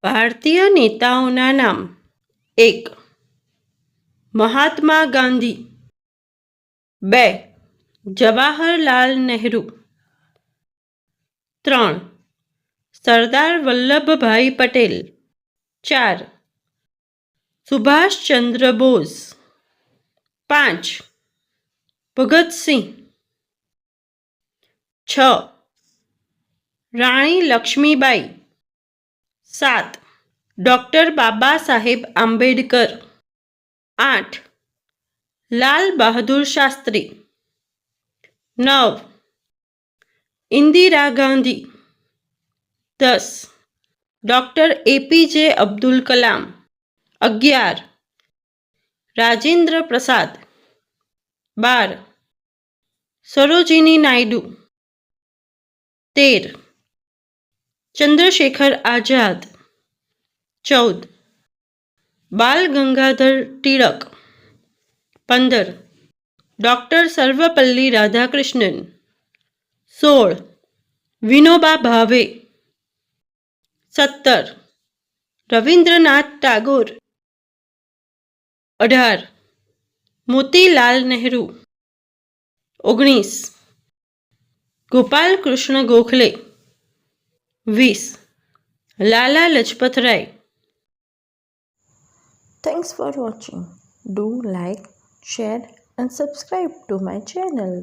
ભારતીય નેતાઓના નામ: 1. મહાત્મા ગાંધી. 2. જવાહરલાલ નહેરુ. 3. સરદાર વલ્લભભાઈ પટેલ. 4. સુભાષચંદ્ર બોઝ. 5. ભગતસિંહ. 6. રાણી Lakshmibai. 7. Doctor Baba Saheb Ambedkar. 8. Lal Bahadur Shastri. 9. Indira Gandhi. 10. Doctor APJ Abdul Kalam. 11. Rajendra Prasad. 12. Sarojini Naidu. 13. Chandrashekhar Azad. 14. બાલ ગંગાધર ટિળક. 15. ડૉક્ટર સર્વપલ્લી રાધાકૃષ્ણન. 16. વિનોબા ભાવે. 17. રવિન્દ્રનાથ ટાગોર. 18. મોતીલાલ નહેરુ. 19. ગોપાલ કૃષ્ણ ગોખલે. 20. લાલા લજપત રાય. Thanks for watching. Do like, share and subscribe to my channel.